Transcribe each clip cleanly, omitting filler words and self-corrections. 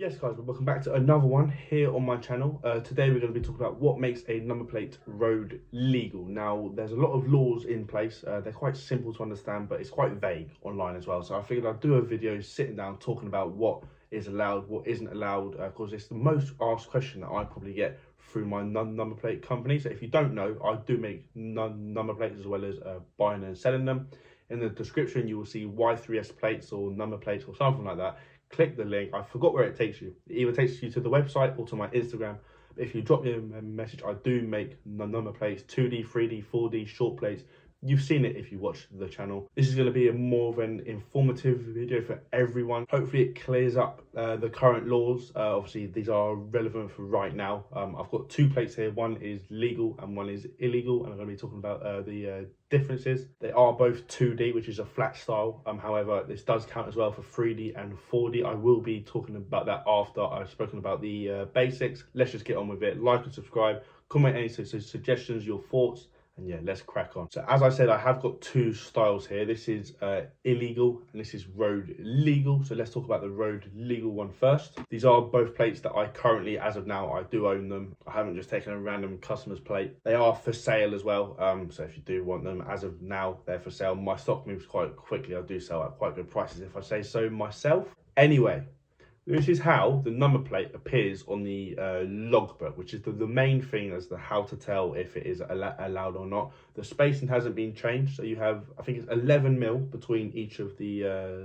Yes guys, welcome back to another one here on my channel. Today we're going to be talking about what makes a number plate road legal. Now there's a lot of laws in place, they're quite simple to understand but it's quite vague online as well. So I figured I'd do a video sitting down talking about what is allowed, what isn't allowed, because it's the most asked question that I probably get through my number plate company. So if you don't know, I do make number plates as well as buying and selling them. In the description you will see Y3S plates or number plates or something like that. Click the link. I forgot where it takes you. It either takes you to the website or to my Instagram. But if you drop me a message, I do make number plates, 2D, 3D, 4D, short plates. You've seen it if you watch the channel. This is going to be a more of an informative video for everyone. Hopefully it clears up the current laws. Obviously these are relevant for right now. I've got two plates here. One is legal and one is illegal. And I'm going to be talking about the differences. They are both 2D, which is a flat style. However, this does count as well for 3D and 4D. I will be talking about that after I've spoken about the basics. Let's just get on with it. Like and subscribe. Comment any suggestions, your thoughts. And yeah, let's crack on. So as I said, I have got two styles here. This is illegal and this is road legal. So let's talk about the road legal one first. These are both plates that I currently, as of now, I do own them. I haven't just taken a random customer's plate. They are for sale as well. So if you do want them, as of now, they're for sale. My stock moves quite quickly. I do sell at quite good prices if I say so myself. Anyway, this is how the number plate appears on the logbook, which is the main thing as to how to tell if it is allowed or not. The spacing hasn't been changed, so you have, I think it's 11 mil between each of the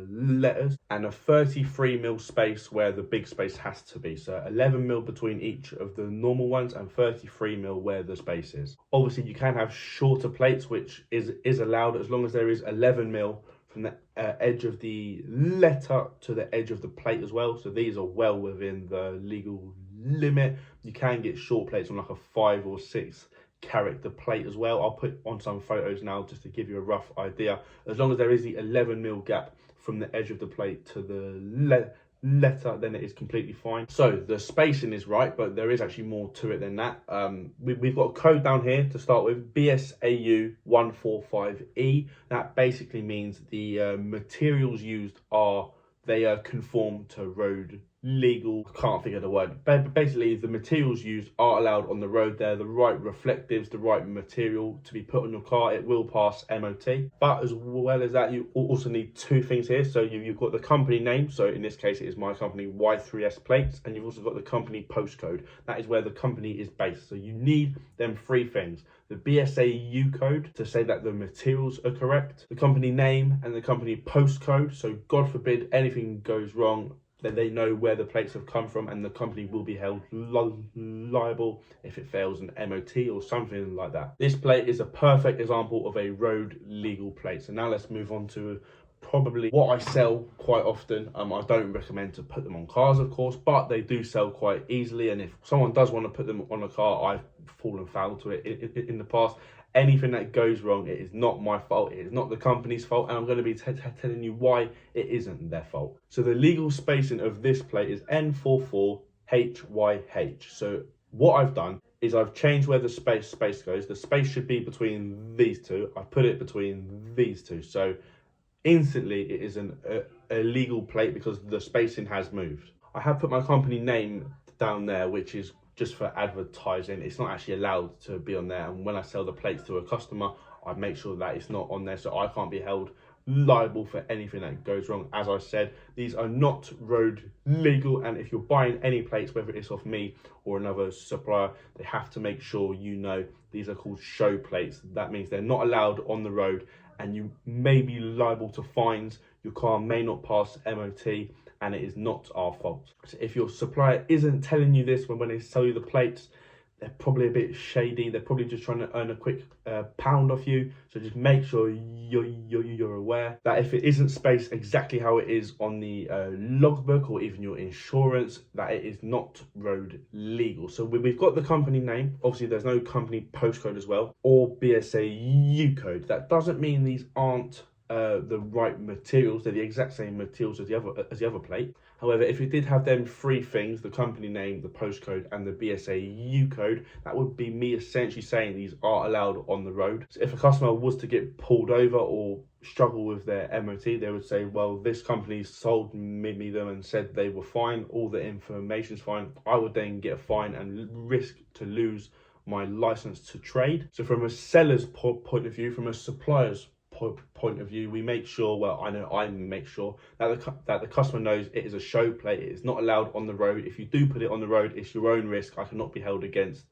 letters and a 33 mil space where the big space has to be. So 11 mil between each of the normal ones and 33 mil where the space is. Obviously, you can have shorter plates, which is allowed as long as there is 11 mil from the edge of the letter to the edge of the plate as well. So these are well within the legal limit. You can get short plates on like a 5 or 6 character plate as well. I'll put on some photos now just to give you a rough idea. As long as there is the 11 mil gap from the edge of the plate to the letter, then it is completely fine. So the spacing is right, but there is actually more to it than that. We've got a code down here to start with, BSAU 145E. That basically means the materials used are conform to road legal. I can't think of the word, but basically the materials used are allowed on the road. They're the right reflectives, the right material to be put on your car. It will pass MOT. But as well as that, you also need two things here. So you've got the company name, so in this case it is my company, Y3S Plates, and you've also got the company postcode. That is where the company is based. So you need them three things: the BSAU code to say that the materials are correct, the company name and the company postcode, so God forbid anything goes wrong, then they know where the plates have come from and the company will be held liable if it fails an MOT or something like that. This plate is a perfect example of a road legal plate. So now let's move on to probably what I sell quite often. I don't recommend to put them on cars, of course, but they do sell quite easily. And if someone does want to put them on a car, I've fallen foul to it in the past. Anything that goes wrong, it is not my fault. It is not the company's fault. And I'm going to be telling you why it isn't their fault. So the legal spacing of this plate is N44HYH. So what I've done is I've changed where the space goes. The space should be between these two. I put it between these two. So instantly it is a legal plate because the spacing has moved. I have put my company name down there, which is just for advertising. It's not actually allowed to be on there, and when I sell the plates to a customer, I make sure that it's not on there so I can't be held liable for anything that goes wrong. As I said, these are not road legal, and if you're buying any plates, whether it's off me or another supplier, they have to make sure you know these are called show plates. That means they're not allowed on the road and you may be liable to fines. Your car may not pass MOT and it is not our fault. So if your supplier isn't telling you this when they sell you the plates, they're probably a bit shady. They're probably just trying to earn a quick pound off you. So just make sure you're aware that if it isn't spaced exactly how it is on the logbook or even your insurance, that it is not road legal. So we've got the company name. Obviously, there's no company postcode as well, or BSAU code. That doesn't mean these aren't the right materials. They're the exact same materials as the other plate. However, if it did have them three things, the company name, the postcode, and the BSAU code, that would be me essentially saying these are allowed on the road. So if a customer was to get pulled over or struggle with their MOT, they would say, well, this company sold me them and said they were fine, all the information's fine. I would then get a fine and risk to lose my license to trade. So from a seller's point of view, from a supplier's point of view, we make sure, well, I make sure that the customer knows it is a show plate. It is not allowed on the road. If you do put it on the road, it's your own risk. I cannot be held against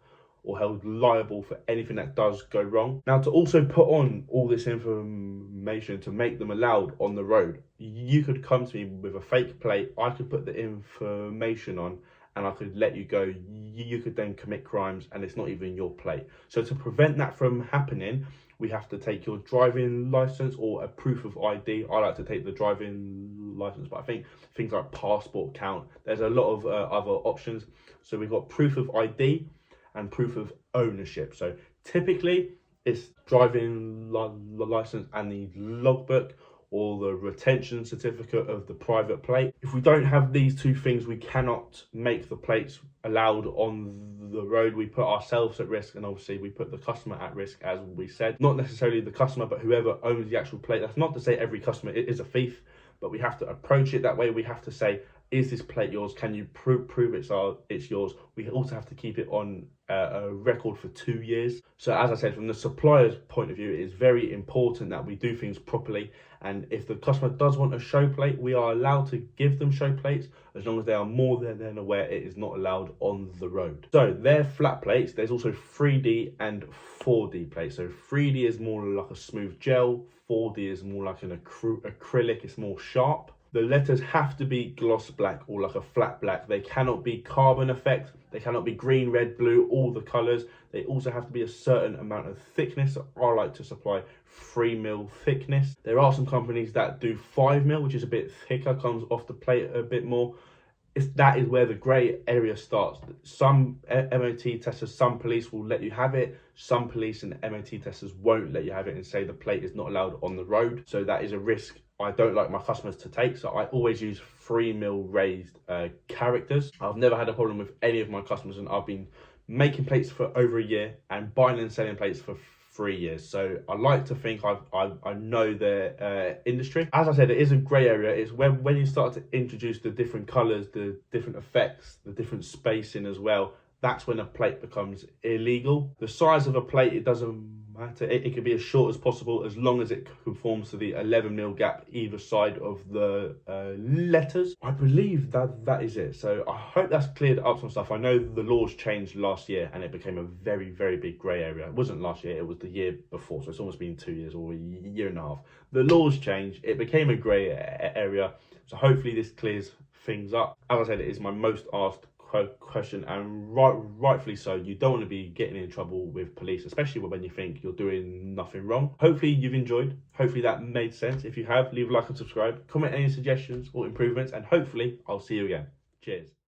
or held liable for anything that does go wrong. Now, to also put on all this information to make them allowed on the road, you could come to me with a fake plate. I could put the information on and I could let you go. You could then commit crimes and it's not even your plate. So to prevent that from happening, we have to take your driving license or a proof of ID. I like to take the driving license, but I think things like passport count. There's a lot of other options. So we've got proof of ID and proof of ownership. So typically it's driving license and the logbook or the retention certificate of the private plate. If we don't have these two things, we cannot make the plates allowed on the road. We put ourselves at risk and obviously we put the customer at risk, as we said. Not necessarily the customer, but whoever owns the actual plate. That's not to say every customer is a thief, but we have to approach it that way. We have to say, is this plate yours? Can you prove it's yours? We also have to keep it on a record for 2 years. So as I said, from the supplier's point of view, it is very important that we do things properly. And if the customer does want a show plate, we are allowed to give them show plates as long as they are more than aware it is not allowed on the road. So they're flat plates. There's also 3D and 4D plates. So 3D is more like a smooth gel. 4D is more like an acrylic. It's more sharp. The letters have to be gloss black or like a flat black. They cannot be carbon effect. They cannot be green, red, blue, all the colors. They also have to be a certain amount of thickness. I like to supply 3mm thickness. There are some companies that do 5mm, which is a bit thicker, comes off the plate a bit more. That is where the grey area starts. Some MOT testers, some police will let you have it. Some police and MOT testers won't let you have it and say the plate is not allowed on the road. So that is a risk I don't like my customers to take. So I always use 3mm raised characters. I've never had a problem with any of my customers, and I've been making plates for over a year and buying and selling plates for 3 years. So I like to think I know the industry. As I said, it is a grey area. It's when you start to introduce the different colours, the different effects, the different spacing as well, that's when a plate becomes illegal. The size of a plate, it doesn't matter. It can be as short as possible as long as it conforms to the 11mm gap either side of the letters. I believe that is it. So I hope that's cleared up some stuff. I know the laws changed last year and it became a very, very big grey area. It wasn't last year, it was the year before. So it's almost been 2 years or a year and a half. The laws changed, it became a grey area. So hopefully this clears things up. As I said, it is my most asked question, and rightfully so. You don't want to be getting in trouble with police, especially when you think you're doing nothing wrong. Hopefully you've enjoyed. Hopefully that made sense. If you have, leave a like and subscribe. Comment any suggestions or improvements, and hopefully I'll see you again. Cheers.